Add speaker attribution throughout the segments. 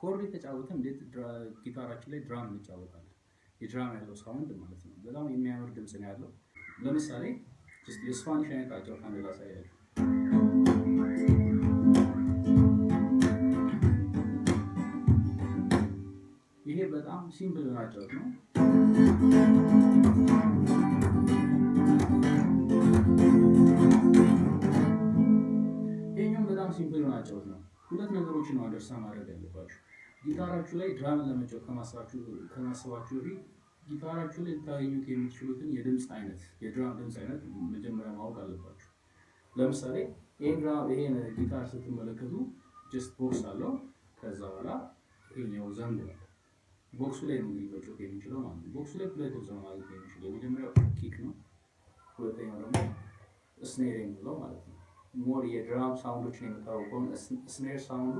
Speaker 1: ኮርድ የተጫወተን እንዴት ጊታራችን ላይ ድራም እንጫወታለን። የድራም ያለው ሳውንድ ማለት ነው። በጣም የሚያምር ድምጽ ነው ያለው። ለምሳሌ just የስፓኒሽ አይነት አጫወት አንድ ላሳያችሁ። ይሄ በጣም ሲምፕል ነው አጫወት ነው። ይሄኛው በጣም ሲምፕል ነው አጫወት ነው። ሁለት ነገሮችን ነው አንደርስታንድ ማድረግ ያለባችሁ። ጊታራችሁ ላይ ድራምን ለመጫወት ከማሰባችሁ በፊት ጊታራችሁ ላይ ልታገኙት የምትችሉትን የድምጽ አይነት የድራም ድምጽ አይነት መጀመሪያ ማወቅ አለባችሁ። ለምሳሌ ይሄን ጊታር ስትመለከቱ ጀስት ቦክስ አለው። ከዛ በኋላ ይሄኛው ዘንግ ነው። ቦክሱ ላይ ነው ሊመጫወት የሚችለው ማለት ነው። ቦክሱ ላይ ሁለት ዘንግ ማለት የሚችለው የመጀመሪያው ኪክ ነው። ሁለተኛው ደግሞ ስኔር የሚለው ማለት ነው። ሞር የድራም ሳውንዶችን የምታውቀው ስኔር ሳውንዱ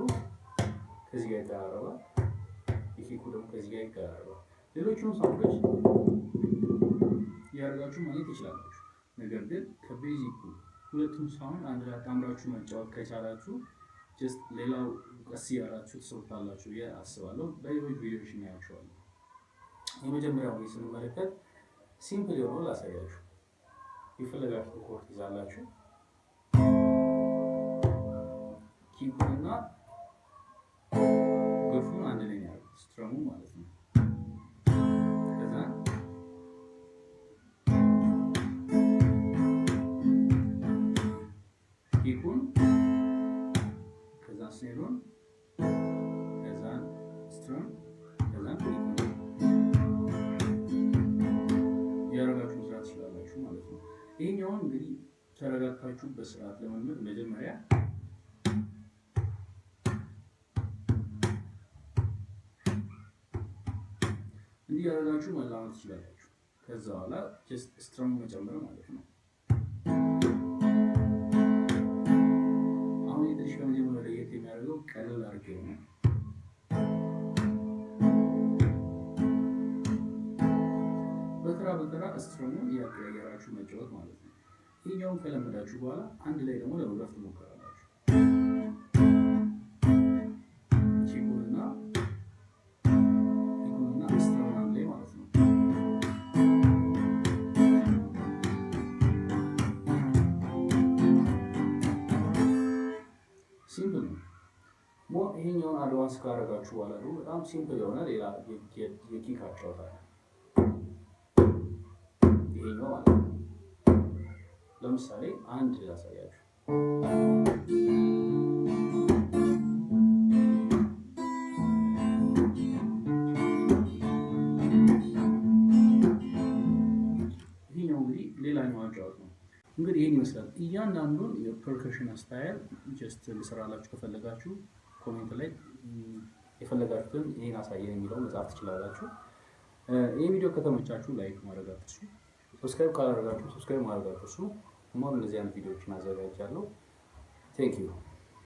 Speaker 1: ከዚህ ጋር ይቀራረባል። የኪኩ ደግሞ ከዚህ ጋር ይቀራረባል። ሌሎቹን ሳውንዶች ያርጋችሁ ማለት ትችላላችሁ። ነገር ግን ከቤዚኩ ሁለቱም ሳውንድ አንድ ላይ አጣምራችሁ መጫወት ከቻላችሁ ጀስት ሌላው ቀስ ያላችሁ ትሰሩታላችሁ ብዬ አስባለሁ። በሌሎች ቪዲዮዎች እናያቸዋለን። የመጀመሪያው ወይ ስንመለከት ሲምፕል የሆነው ላሳያችሁ። የፈለጋችሁ ኮርድ ይዛላችሁ ኪኩንና ግፉን አንድ ላይ ያደርጉት ስትረሙ ማለት ነው። ከዛ ኪኩን ከዛ ስኔሩን ከዛ ስትረም ከዛ ኪኩን ያረጋችሁ መስራት ትችላላችሁ ማለት ነው። ይሄኛውን እንግዲህ ተረጋግታችሁ በስርዓት ለመልመድ መጀመሪያ እንዲህ ያደረጋችሁ መላመድ ትችላላችሁ። ከዛ በኋላ ጀስት ስትረም መጨመር ማለት ነው። አሁን የትንሽ ከመጀመሪያ ለየት የሚያደርገው ቀለል አድርጌው ነው። በተራ ስትረሙን እያቀያየራችሁ መጫወት ማለት ነው። ይሄኛውን ከለመዳችሁ በኋላ አንድ ላይ ደግሞ ለመግረፍ ትሞክራላችሁ። ሲምፕል ነው። ይሄኛውን አድቫንስ ካደረጋችሁ በኋላ ደግሞ በጣም ሲምፕል የሆነ ሌላ የኪክ አጫወታ ይሄኛው ማለት ነው። ለምሳሌ አንድ ላሳያችሁ። ይሄኛው እንግዲህ ሌላኛው አጫወት ነው። እንግዲህ ይሄን ይመስላል። እያንዳንዱን የፐርከሽን ስታይል ጀስት ልሰራላችሁ ከፈለጋችሁ ኮሜንት ላይ የፈለጋችሁትን ይሄን አሳየን የሚለው መጻፍ ትችላላችሁ። ይሄ ቪዲዮ ከተመቻችሁ ላይክ ማድረግ አትርሱ። ሰብስክራይብ ካላደረጋችሁ ሰብስክራይብ ማድረግ አትርሱ። ሞር እንደዚህ አይነት ቪዲዮዎችን አዘጋጃለሁ። ቴንክ ዩ